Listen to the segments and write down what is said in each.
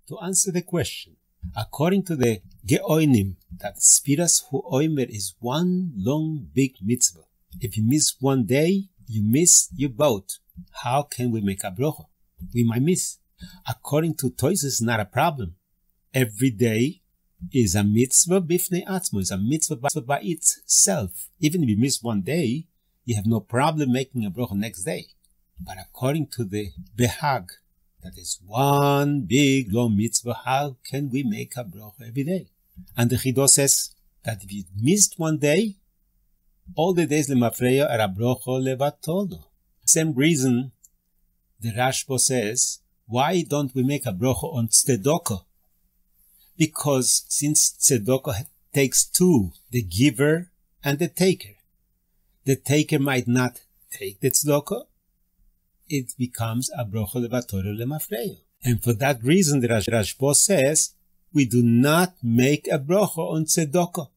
To answer the question, according to the Geoinim, that Spiras Hu Oimer is one long big mitzvah. If you miss one day, you miss your boat. How can we make a brocha? We might miss. According to Toys, it's not a problem. Every day is a mitzvah bifnei atzmo, is a mitzvah by itself. Even if you miss one day, you have no problem making a brocha next day. But according to the behag, that is one big long mitzvah, how can we make a brocha every day? And the Chido says that if you missed one day, all the days lemafreya are a brocha lebatola. Same reason the Rashbah says, why don't we make a brocha on tzedakah? Because since tzedakah takes two, the giver and the taker might not take the tzedakah, it becomes a brocha levatore lemafreya. And for that reason, the Rashbah says, we do not make a brocha on tzedakah.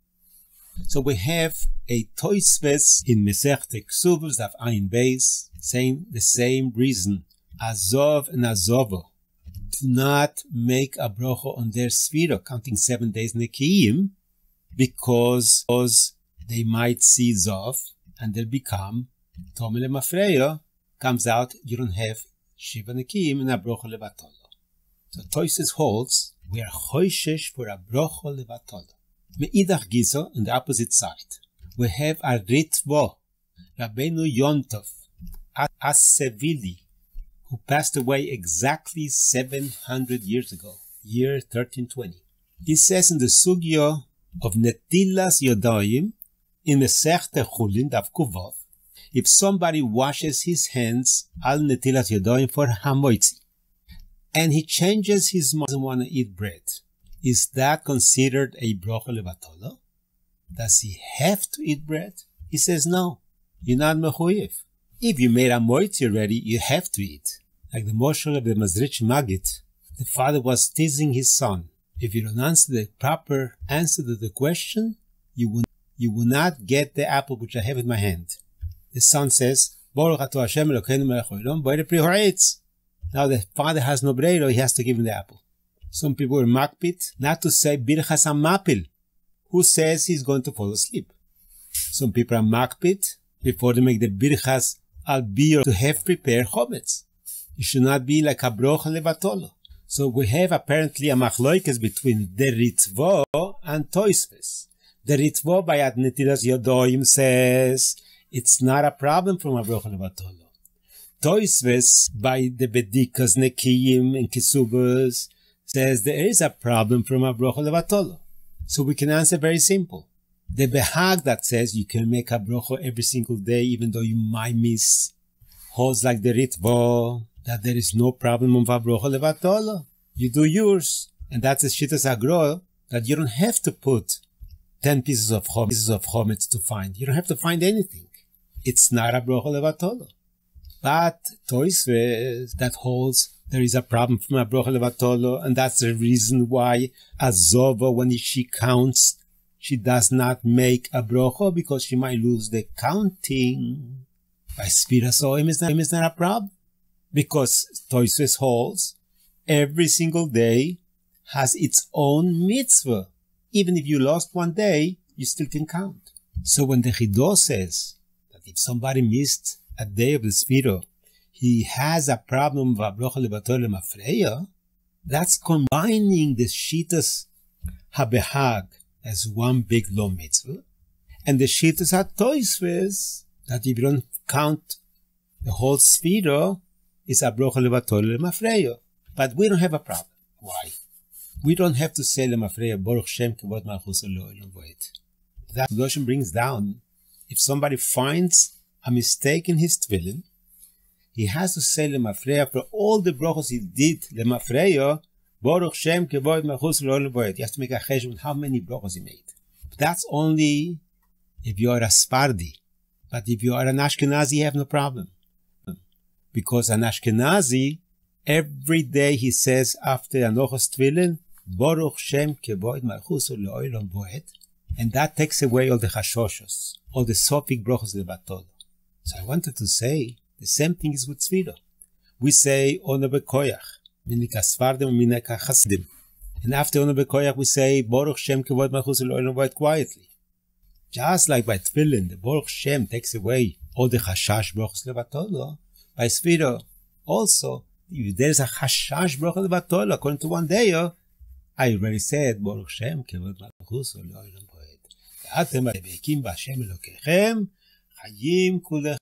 So we have a Tosfos in Masechta K'suvos of Ayin Beis, saying the same reason. Azov and Azova do not make a brocha on their sphira, counting 7 days nekiyim, because they might see Zov and they'll become Tomei Lemafreya. Comes out, you don't have Shiva nekiyim and a brocha levatola. So Tosfos holds we are choishesh for a brocha levatola. Me'idach Giza, on the opposite side, we have a Ritbah, Rabbeinu Yontov, As-Sevili, who passed away exactly 700 years ago, year 1320. He says in the Sugya of Netilas Yodayim, in the Masechta Chulin, Daf Kutov, if somebody washes his hands al Netilas Yodayim for Hamoitzi, and he changes his mind, doesn't want to eat bread, is that considered a brocha levatola? Does he have to eat bread? He says no. You're not mechuyev. If you made a moitzi already, you have to eat. Like the moshel of the Mazritzch Mגיד, the father was teasing his son. If you don't answer the proper answer to the question, you will not get the apple which I have in my hand. The son says, Baruch atah Hashem Elokeinu melech haolam, bo'er pri ha'etz. Now the father has no bread, he has to give him the apple. Some people were makpit not to say birchas hamapil. Who says he's going to fall asleep? Some people are makpit before they make the birchas al bir to have prepared chometz. It should not be like a brocha levatola. So we have apparently a machloikes between the Ritbah and Tosfos. The Ritbah by Ad Netilas Yodoyim says it's not a problem from a brocha levatola. Tosfos by the Bedikas Nekiyim and K'suvos says there is a problem from a brocha levatola. So we can answer very simple. The behag that says you can make a brocha every single day even though you might miss holds like the Ritbah that there is no problem of a brocha levatola. You do yours. And that's a shittas agro that you don't have to put 10 pieces of chometz to find. You don't have to find anything. It's not a brocha levatola. But Tosfos that holds there is a problem from a brocha levatola, and that's the reason why Azova, when she counts, she does not make a brocha because she might lose the counting. By Spira Soim is not a problem because Tosfos holds every single day has its own mitzvah. Even if you lost one day, you still can count. So when the Chido says that if somebody missed a day of the Spira, he has a problem with brocha levatore lemafreya, that's combining the shittas habehag as one big lo mitzvah, and the shittas ha-Tosfos that if you don't count the whole Spira, is a brocha levatore lemafreya. But we don't have a problem. Why? We don't have to say lemafreya Baruch Shem Kevod Malchus Elohim Voed. That Loshem brings down, if somebody finds a mistake in his tefillin, he has to say lemafreya for all the brachos he did lemafreya Baruch Shem Kevod Malchus Elohim Voed. He has to make a cheshbon how many brachos he made. But that's only if you are a Sfardi. But if you are an Ashkenazi, you have no problem. Because an Ashkenazi, every day he says after Anochos Tefillin, Baruch Shem Kevod Malchus Elohim Voed. And that takes away all the chashoshos, all the sophic brachos levatola. So I wanted to say, the same thing is with Sfira. We say, Ono Bekoyach, Minika Svardim and Minika Chasdim. And after Ono Bekoyach we say, Baruch Shem Kevod Malchus Elohim quietly. Just like by Tefillin, the Baruch Shem takes away all the Chashash Brachos Lebatola. By Sphira, also, if there is a Chashash Brachos Lebatola, according to one day, I already said, Baruch Shem Kevod Malchus Elohim Ve'atem Bekim B'Hashem Elokechem Chayim Kulech